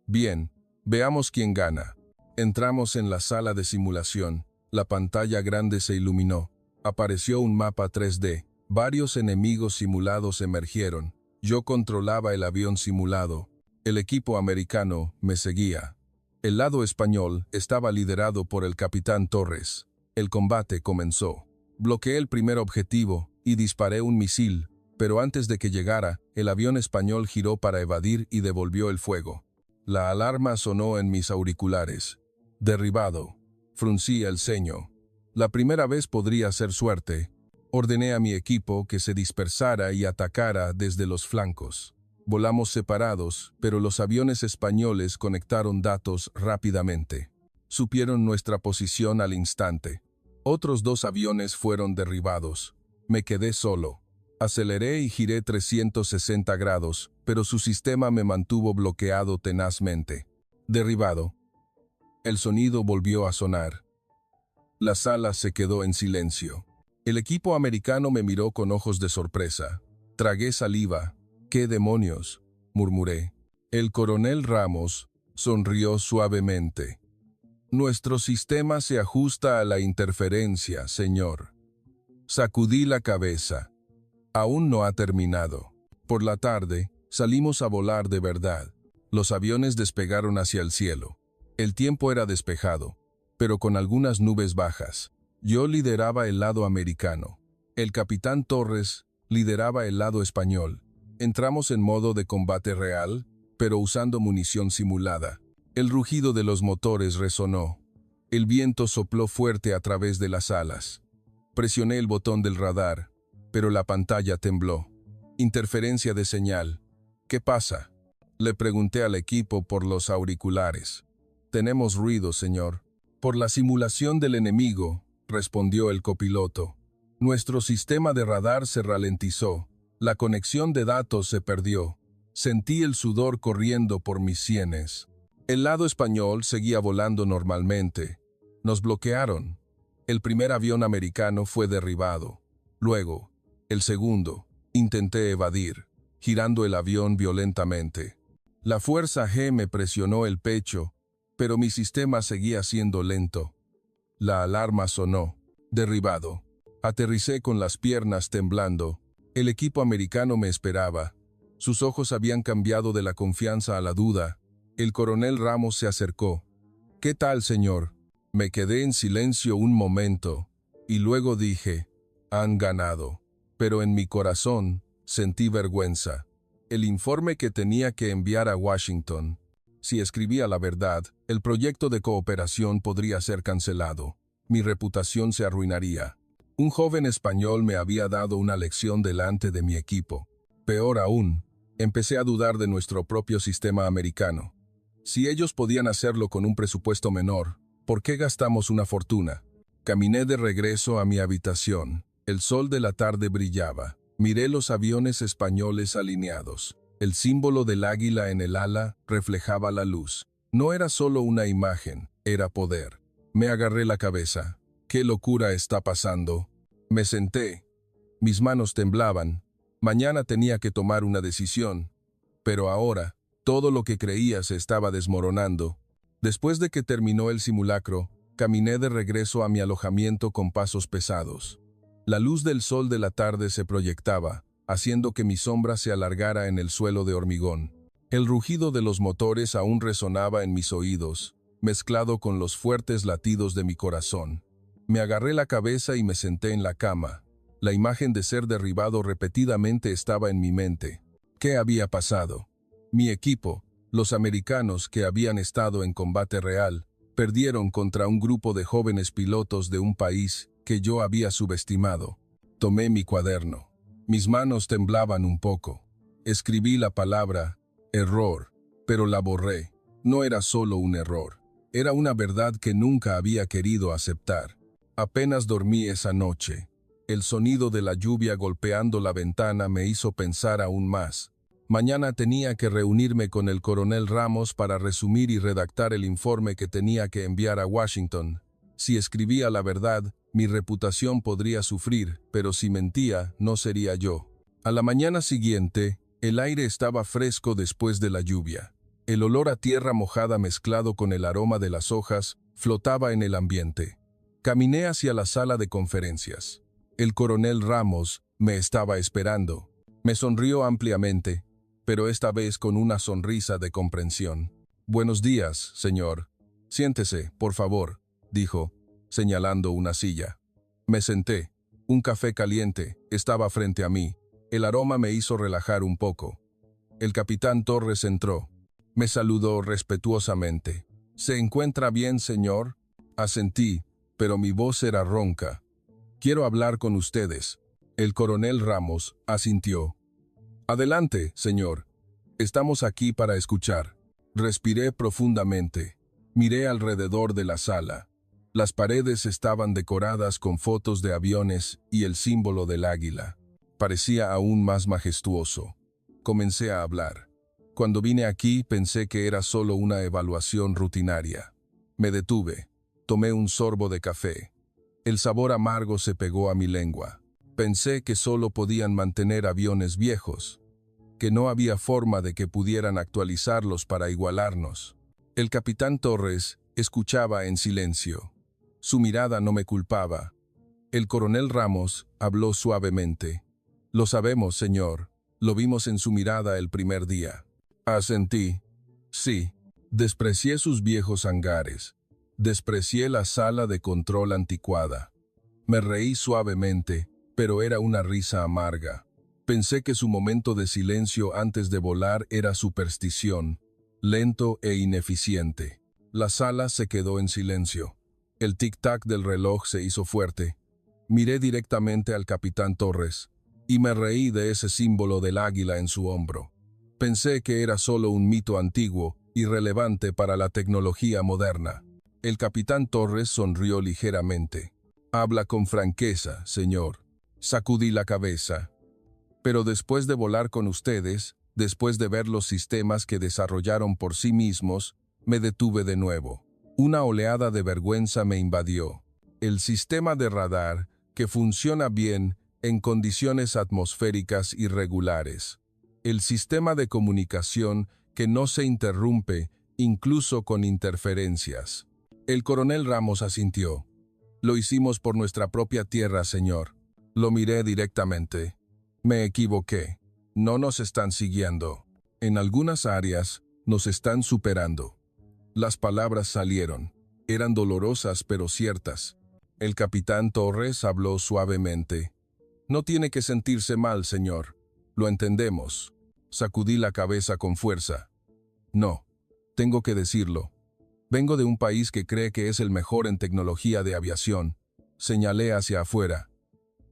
«Bien, veamos quién gana». Entramos en la sala de simulación. La pantalla grande se iluminó. Apareció un mapa 3D. Varios enemigos simulados emergieron. Yo controlaba el avión simulado. El equipo americano me seguía. El lado español estaba liderado por el capitán Torres. El combate comenzó. Bloqueé el primer objetivo y disparé un misil, pero antes de que llegara, el avión español giró para evadir y devolvió el fuego. La alarma sonó en mis auriculares. Derribado. Fruncí el ceño. La primera vez podría ser suerte. Ordené a mi equipo que se dispersara y atacara desde los flancos. Volamos separados, pero los aviones españoles conectaron datos rápidamente. Supieron nuestra posición al instante. Otros 2 aviones fueron derribados. Me quedé solo. Aceleré y giré 360 grados, pero su sistema me mantuvo bloqueado tenazmente. Derribado. El sonido volvió a sonar. La sala se quedó en silencio. El equipo americano me miró con ojos de sorpresa. Tragué saliva. «¿Qué demonios?», murmuré. El coronel Ramos sonrió suavemente. «Nuestro sistema se ajusta a la interferencia, señor». Sacudí la cabeza. Aún no ha terminado. Por la tarde, salimos a volar de verdad. Los aviones despegaron hacia el cielo. El tiempo era despejado, pero con algunas nubes bajas. Yo lideraba el lado americano. El capitán Torres lideraba el lado español. Entramos en modo de combate real, pero usando munición simulada. El rugido de los motores resonó. El viento sopló fuerte a través de las alas. Presioné el botón del radar, pero la pantalla tembló. Interferencia de señal. «¿Qué pasa?», le pregunté al equipo por los auriculares. «Tenemos ruido, señor». «Por la simulación del enemigo», respondió el copiloto. «Nuestro sistema de radar se ralentizó. La conexión de datos se perdió. Sentí el sudor corriendo por mis sienes». El lado español seguía volando normalmente. Nos bloquearon. El primer avión americano fue derribado. Luego, el segundo. Intenté evadir, girando el avión violentamente. La fuerza G me presionó el pecho, pero mi sistema seguía siendo lento. La alarma sonó. Derribado. Aterricé con las piernas temblando. El equipo americano me esperaba. Sus ojos habían cambiado de la confianza a la duda. El coronel Ramos se acercó. «¿Qué tal, señor?». Me quedé en silencio un momento, y luego dije, «Han ganado». Pero en mi corazón sentí vergüenza. El informe que tenía que enviar a Washington. Si escribía la verdad, el proyecto de cooperación podría ser cancelado. Mi reputación se arruinaría. Un joven español me había dado una lección delante de mi equipo. Peor aún, empecé a dudar de nuestro propio sistema americano. Si ellos podían hacerlo con un presupuesto menor, ¿por qué gastamos una fortuna? Caminé de regreso a mi habitación. El sol de la tarde brillaba. Miré los aviones españoles alineados. El símbolo del águila en el ala reflejaba la luz. No era solo una imagen, era poder. Me agarré la cabeza. ¿Qué locura está pasando? Me senté. Mis manos temblaban. Mañana tenía que tomar una decisión. Pero ahora, todo lo que creía se estaba desmoronando. Después de que terminó el simulacro, caminé de regreso a mi alojamiento con pasos pesados. La luz del sol de la tarde se proyectaba, haciendo que mi sombra se alargara en el suelo de hormigón. El rugido de los motores aún resonaba en mis oídos, mezclado con los fuertes latidos de mi corazón. Me agarré la cabeza y me senté en la cama. La imagen de ser derribado repetidamente estaba en mi mente. ¿Qué había pasado? Mi equipo, los americanos que habían estado en combate real, perdieron contra un grupo de jóvenes pilotos de un país que yo había subestimado. Tomé mi cuaderno. Mis manos temblaban un poco. Escribí la palabra error, pero la borré. No era solo un error. Era una verdad que nunca había querido aceptar. Apenas dormí esa noche. El sonido de la lluvia golpeando la ventana me hizo pensar aún más. Mañana tenía que reunirme con el coronel Ramos para resumir y redactar el informe que tenía que enviar a Washington. Si escribía la verdad, mi reputación podría sufrir, pero si mentía, no sería yo. A la mañana siguiente, el aire estaba fresco después de la lluvia. El olor a tierra mojada mezclado con el aroma de las hojas flotaba en el ambiente. Caminé hacia la sala de conferencias. El coronel Ramos me estaba esperando. Me sonrió ampliamente, pero esta vez con una sonrisa de comprensión. «Buenos días, señor. Siéntese, por favor», dijo, señalando una silla. Me senté. Un café caliente estaba frente a mí. El aroma me hizo relajar un poco. El capitán Torres entró. Me saludó respetuosamente. «¿Se encuentra bien, señor?» Asentí, pero mi voz era ronca. «Quiero hablar con ustedes». El coronel Ramos asintió. «Adelante, señor. Estamos aquí para escuchar». Respiré profundamente. Miré alrededor de la sala. Las paredes estaban decoradas con fotos de aviones y el símbolo del águila. Parecía aún más majestuoso. Comencé a hablar. Cuando vine aquí pensé que era solo una evaluación rutinaria. Me detuve. Tomé un sorbo de café. El sabor amargo se pegó a mi lengua. Pensé que solo podían mantener aviones viejos, que no había forma de que pudieran actualizarlos para igualarnos. El capitán Torres escuchaba en silencio. Su mirada no me culpaba. El coronel Ramos habló suavemente. «Lo sabemos, señor. Lo vimos en su mirada el primer día». Asentí. Sí, desprecié sus viejos hangares. Desprecié la sala de control anticuada. Me reí suavemente, pero era una risa amarga. Pensé que su momento de silencio antes de volar era superstición, lento e ineficiente. La sala se quedó en silencio. El tic-tac del reloj se hizo fuerte. Miré directamente al capitán Torres y me reí de ese símbolo del águila en su hombro. Pensé que era solo un mito antiguo, irrelevante para la tecnología moderna. El capitán Torres sonrió ligeramente. «Habla con franqueza, señor». Sacudí la cabeza. «Pero después de volar con ustedes, después de ver los sistemas que desarrollaron por sí mismos, me detuve de nuevo. Una oleada de vergüenza me invadió. El sistema de radar, que funciona bien en condiciones atmosféricas irregulares. El sistema de comunicación que no se interrumpe, incluso con interferencias». El coronel Ramos asintió. «Lo hicimos por nuestra propia tierra, señor». Lo miré directamente. Me equivoqué. No nos están siguiendo. En algunas áreas, nos están superando. Las palabras salieron. Eran dolorosas pero ciertas. El capitán Torres habló suavemente. «No tiene que sentirse mal, señor. Lo entendemos». Sacudí la cabeza con fuerza. «No. Tengo que decirlo. Vengo de un país que cree que es el mejor en tecnología de aviación. Señalé hacia afuera.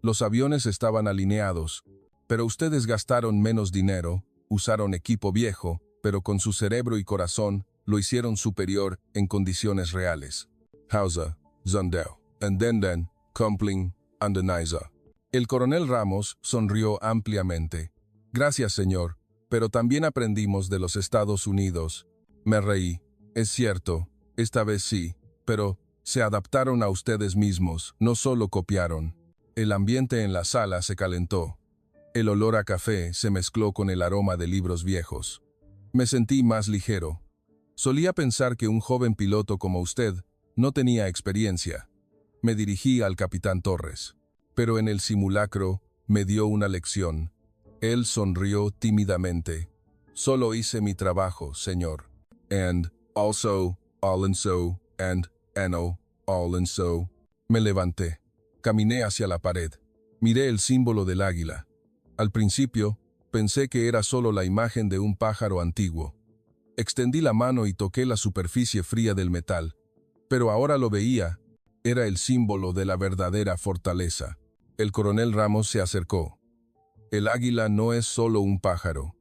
Los aviones estaban alineados, pero ustedes gastaron menos dinero, usaron equipo viejo, pero con su cerebro y corazón lo hicieron superior en condiciones reales. Hausa, Zondeo, Endenden, Compling, Andeniza. El coronel Ramos sonrió ampliamente. Gracias, señor, pero también aprendimos de los Estados Unidos. Me reí. Es cierto, esta vez sí, pero se adaptaron a ustedes mismos, no solo copiaron. El ambiente en la sala se calentó. El olor a café se mezcló con el aroma de libros viejos. Me sentí más ligero. Solía pensar que un joven piloto como usted no tenía experiencia. Me dirigí al capitán Torres, pero en el simulacro me dio una lección. Él sonrió tímidamente. Solo hice mi trabajo, señor. And also, all and so, and all and so. Me levanté. Caminé hacia la pared. Miré el símbolo del águila. Al principio, pensé que era solo la imagen de un pájaro antiguo. Extendí la mano y toqué la superficie fría del metal. Pero ahora lo veía. Era el símbolo de la verdadera fortaleza. El coronel Ramos se acercó. El águila no es solo un pájaro.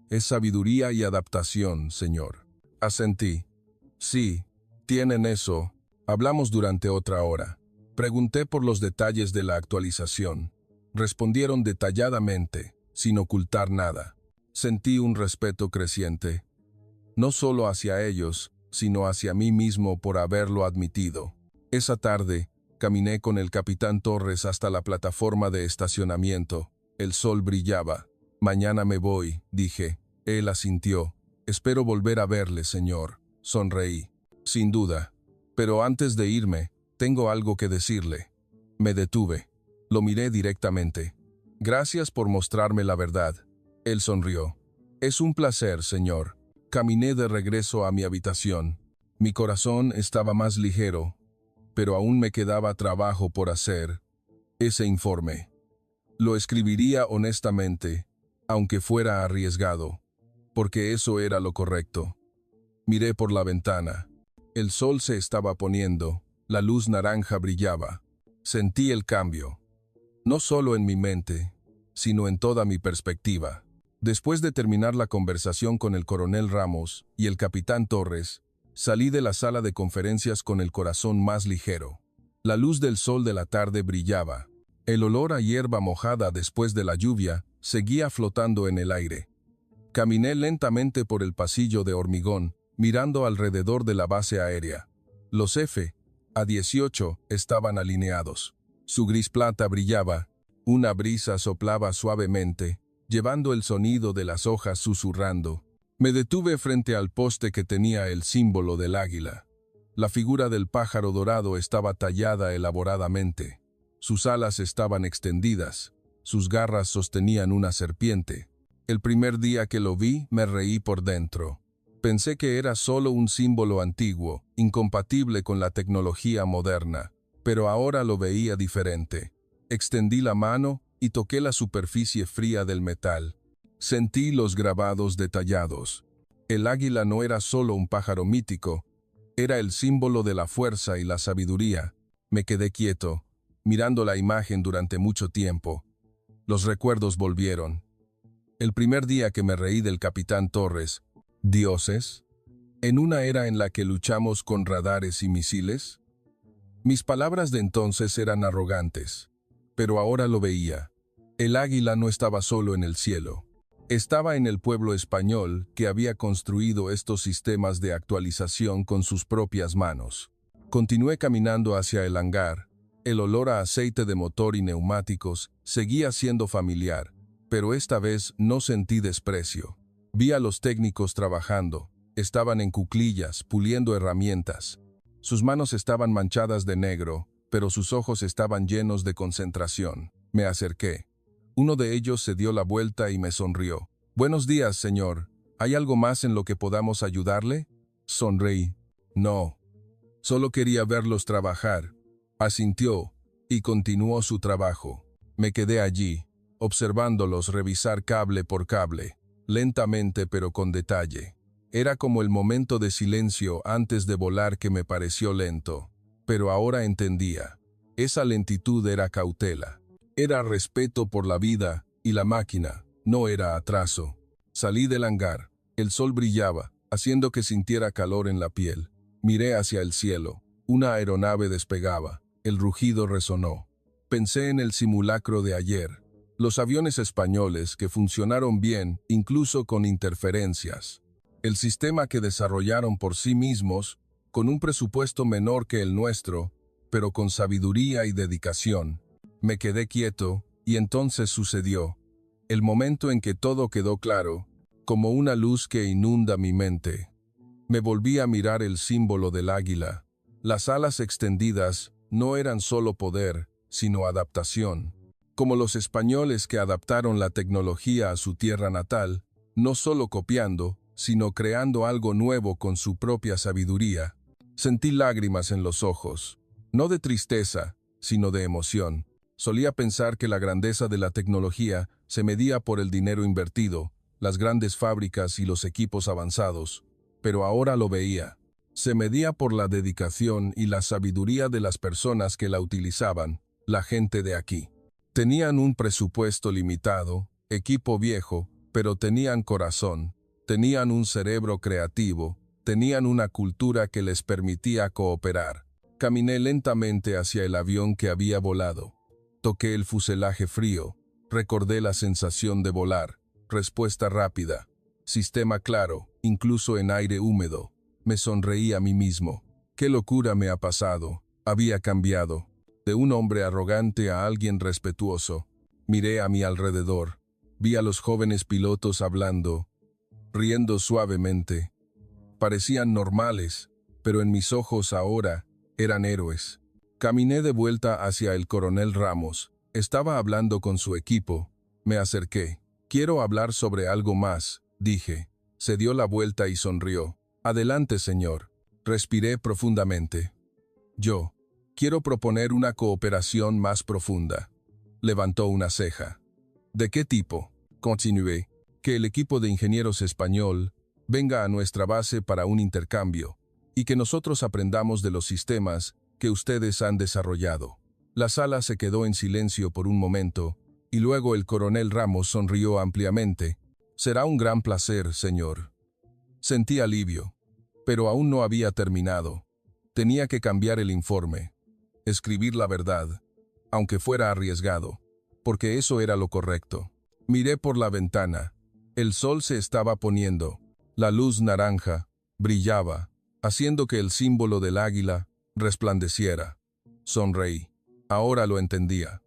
Es sabiduría y adaptación, señor. Asentí. Sí, tienen eso. Hablamos durante otra hora. Pregunté por los detalles de la actualización. Respondieron detalladamente, sin ocultar nada. Sentí un respeto creciente. No solo hacia ellos, sino hacia mí mismo por haberlo admitido. Esa tarde, caminé con el capitán Torres hasta la plataforma de estacionamiento. El sol brillaba. Mañana me voy, dije. Él asintió. Espero volver a verle, señor. Sonreí. Sin duda. Pero antes de irme, tengo algo que decirle. Me detuve. Lo miré directamente. Gracias por mostrarme la verdad. Él sonrió. Es un placer, señor. Caminé de regreso a mi habitación. Mi corazón estaba más ligero, pero aún me quedaba trabajo por hacer. Ese informe. Lo escribiría honestamente, aunque fuera arriesgado, porque eso era lo correcto. Miré por la ventana. El sol se estaba poniendo, la luz naranja brillaba. Sentí el cambio, no solo en mi mente, sino en toda mi perspectiva. Después de terminar la conversación con el coronel Ramos y el capitán Torres, salí de la sala de conferencias con el corazón más ligero. La luz del sol de la tarde brillaba. El olor a hierba mojada después de la lluvia seguía flotando en el aire. Caminé lentamente por el pasillo de hormigón, mirando alrededor de la base aérea. Los F-A-18 estaban alineados. Su gris plata brillaba. Una brisa soplaba suavemente, llevando el sonido de las hojas susurrando. Me detuve frente al poste que tenía el símbolo del águila. La figura del pájaro dorado estaba tallada elaboradamente. Sus alas estaban extendidas. Sus garras sostenían una serpiente. El primer día que lo vi, me reí por dentro. Pensé que era solo un símbolo antiguo, incompatible con la tecnología moderna, pero ahora lo veía diferente. Extendí la mano y toqué la superficie fría del metal. Sentí los grabados detallados. El águila no era solo un pájaro mítico, era el símbolo de la fuerza y la sabiduría. Me quedé quieto, mirando la imagen durante mucho tiempo. Los recuerdos volvieron. El primer día que me reí del capitán Torres, ¿dioses? ¿En una era en la que luchamos con radares y misiles? Mis palabras de entonces eran arrogantes, pero ahora lo veía. El águila no estaba solo en el cielo. Estaba en el pueblo español que había construido estos sistemas de actualización con sus propias manos. Continué caminando hacia el hangar. El olor a aceite de motor y neumáticos seguía siendo familiar, pero esta vez no sentí desprecio. Vi a los técnicos trabajando. Estaban en cuclillas, puliendo herramientas. Sus manos estaban manchadas de negro, pero sus ojos estaban llenos de concentración. Me acerqué. Uno de ellos se dio la vuelta y me sonrió. «Buenos días, señor. ¿Hay algo más en lo que podamos ayudarle?» Sonreí. «No. Solo quería verlos trabajar». Asintió y continuó su trabajo. Me quedé allí, observándolos revisar cable por cable, lentamente pero con detalle. Era como el momento de silencio antes de volar que me pareció lento. Pero ahora entendía. Esa lentitud era cautela. Era respeto por la vida y la máquina, no era atraso. Salí del hangar. El sol brillaba, haciendo que sintiera calor en la piel. Miré hacia el cielo. Una aeronave despegaba. El rugido resonó. Pensé en el simulacro de ayer. Los aviones españoles que funcionaron bien, incluso con interferencias. El sistema que desarrollaron por sí mismos, con un presupuesto menor que el nuestro, pero con sabiduría y dedicación. Me quedé quieto, y entonces sucedió. El momento en que todo quedó claro, como una luz que inunda mi mente. Me volví a mirar el símbolo del águila. Las alas extendidas no eran solo poder, sino adaptación. Como los españoles que adaptaron la tecnología a su tierra natal, no solo copiando, sino creando algo nuevo con su propia sabiduría. Sentí lágrimas en los ojos, no de tristeza, sino de emoción. Solía pensar que la grandeza de la tecnología se medía por el dinero invertido, las grandes fábricas y los equipos avanzados, pero ahora lo veía. Se medía por la dedicación y la sabiduría de las personas que la utilizaban, la gente de aquí. Tenían un presupuesto limitado, equipo viejo, pero tenían corazón, tenían un cerebro creativo, tenían una cultura que les permitía cooperar. Caminé lentamente hacia el avión que había volado. Toqué el fuselaje frío, recordé la sensación de volar, respuesta rápida, sistema claro, incluso en aire húmedo. Me sonreí a mí mismo. ¿Qué locura me ha pasado? Había cambiado. De un hombre arrogante a alguien respetuoso. Miré a mi alrededor. Vi a los jóvenes pilotos hablando, riendo suavemente. Parecían normales, pero en mis ojos ahora eran héroes. Caminé de vuelta hacia el coronel Ramos. Estaba hablando con su equipo. Me acerqué. Quiero hablar sobre algo más, dije. Se dio la vuelta y sonrió. Adelante, señor. Respiré profundamente. Yo quiero proponer una cooperación más profunda. Levantó una ceja. ¿De qué tipo? Continué. Que el equipo de ingenieros español venga a nuestra base para un intercambio y que nosotros aprendamos de los sistemas que ustedes han desarrollado. La sala se quedó en silencio por un momento y luego el coronel Ramos sonrió ampliamente. Será un gran placer, señor. Sentí alivio, pero aún no había terminado. Tenía que cambiar el informe, escribir la verdad, aunque fuera arriesgado, porque eso era lo correcto. Miré por la ventana. El sol se estaba poniendo. La luz naranja brillaba, haciendo que el símbolo del águila resplandeciera. Sonreí. Ahora lo entendía.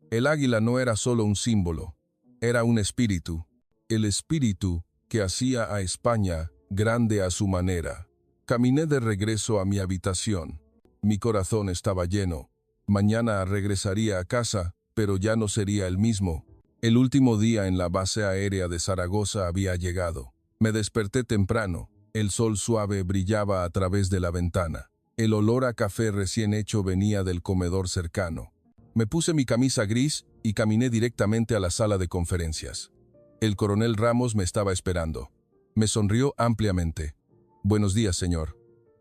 El águila no era solo un símbolo, era un espíritu. El espíritu que hacía a España grande a su manera. Caminé de regreso a mi habitación. Mi corazón estaba lleno. Mañana regresaría a casa, pero ya no sería el mismo. El último día en la base aérea de Zaragoza había llegado. Me desperté temprano. El sol suave brillaba a través de la ventana. El olor a café recién hecho venía del comedor cercano. Me puse mi camisa gris y caminé directamente a la sala de conferencias. El coronel Ramos me estaba esperando. Me sonrió ampliamente. Buenos días, señor.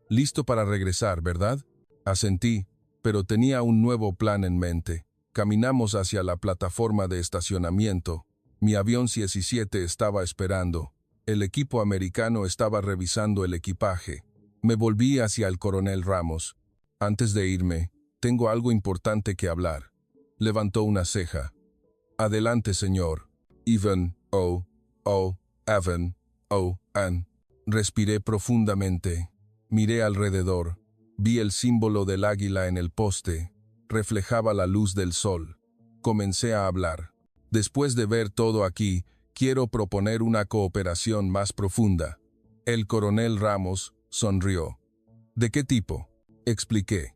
Listo para regresar, ¿verdad? Asentí, pero tenía un nuevo plan en mente. Caminamos hacia la plataforma de estacionamiento. Mi avión 17 estaba esperando. El equipo americano estaba revisando el equipaje. Me volví hacia el coronel Ramos. Antes de irme, tengo algo importante que hablar. Levantó una ceja. Adelante, señor. Evan, Evan, Ann. Respiré profundamente. Miré alrededor. Vi el símbolo del águila en el poste. Reflejaba la luz del sol. Comencé a hablar. Después de ver todo aquí, quiero proponer una cooperación más profunda. El coronel Ramos sonrió. ¿De qué tipo? Expliqué.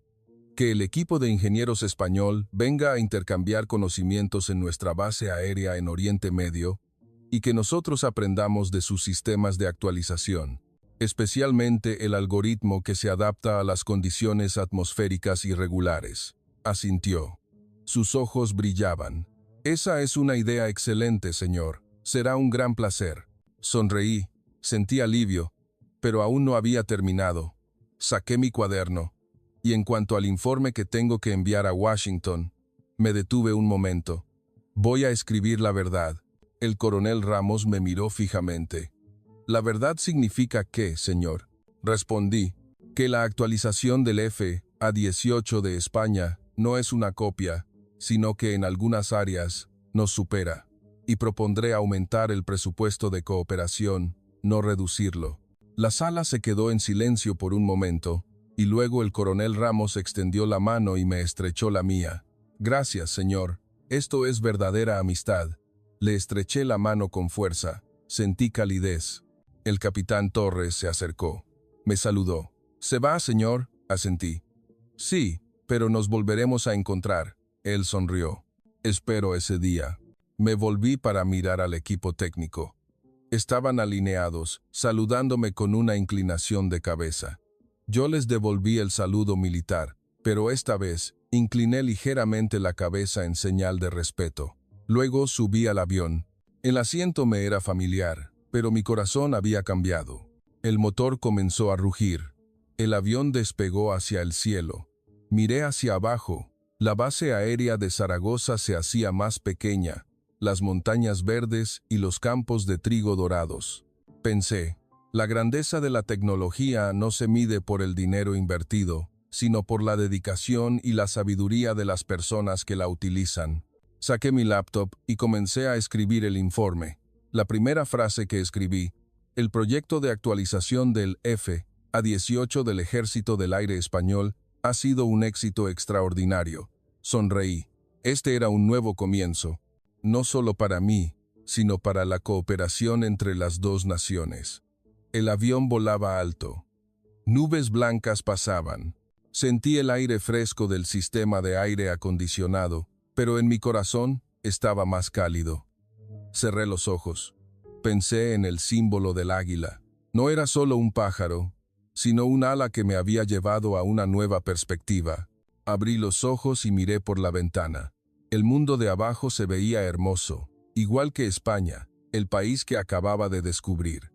Que el equipo de ingenieros español venga a intercambiar conocimientos en nuestra base aérea en Oriente Medio y que nosotros aprendamos de sus sistemas de actualización, especialmente el algoritmo que se adapta a las condiciones atmosféricas irregulares. Asintió. Sus ojos brillaban. Esa es una idea excelente, señor. Será un gran placer. Sonreí. Sentí alivio, Pero aún no había terminado. Saqué mi cuaderno, y en cuanto al informe que tengo que enviar a Washington, me detuve un momento. Voy a escribir la verdad. El coronel Ramos me miró fijamente. ¿La verdad significa qué, señor? Respondí, que la actualización del F-A-18 de España no es una copia, sino que en algunas áreas nos supera, y propondré aumentar el presupuesto de cooperación, no reducirlo. La sala se quedó en silencio por un momento, y luego el coronel Ramos extendió la mano y me estrechó la mía. Gracias, señor. Esto es verdadera amistad. Le estreché la mano con fuerza. Sentí calidez. El capitán Torres se acercó. Me saludó. ¿Se va, señor? Asentí. Sí, pero nos volveremos a encontrar. Él sonrió. Espero ese día. Me volví para mirar al equipo técnico. Estaban alineados, saludándome con una inclinación de cabeza. Yo les devolví el saludo militar, pero esta vez incliné ligeramente la cabeza en señal de respeto. Luego subí al avión. El asiento me era familiar, pero mi corazón había cambiado. El motor comenzó a rugir. El avión despegó hacia el cielo. Miré hacia abajo. La base aérea de Zaragoza se hacía más pequeña, las montañas verdes y los campos de trigo dorados. Pensé, la grandeza de la tecnología no se mide por el dinero invertido, sino por la dedicación y la sabiduría de las personas que la utilizan. Saqué mi laptop y comencé a escribir el informe. La primera frase que escribí, el proyecto de actualización del F-A-18 del Ejército del Aire Español ha sido un éxito extraordinario. Sonreí. Este era un nuevo comienzo, no solo para mí, sino para la cooperación entre las dos naciones. El avión volaba alto. Nubes blancas pasaban. Sentí el aire fresco del sistema de aire acondicionado, pero en mi corazón estaba más cálido. Cerré los ojos. Pensé en el símbolo del águila. No era solo un pájaro, sino un ala que me había llevado a una nueva perspectiva. Abrí los ojos y miré por la ventana. El mundo de abajo se veía hermoso, igual que España, el país que acababa de descubrir.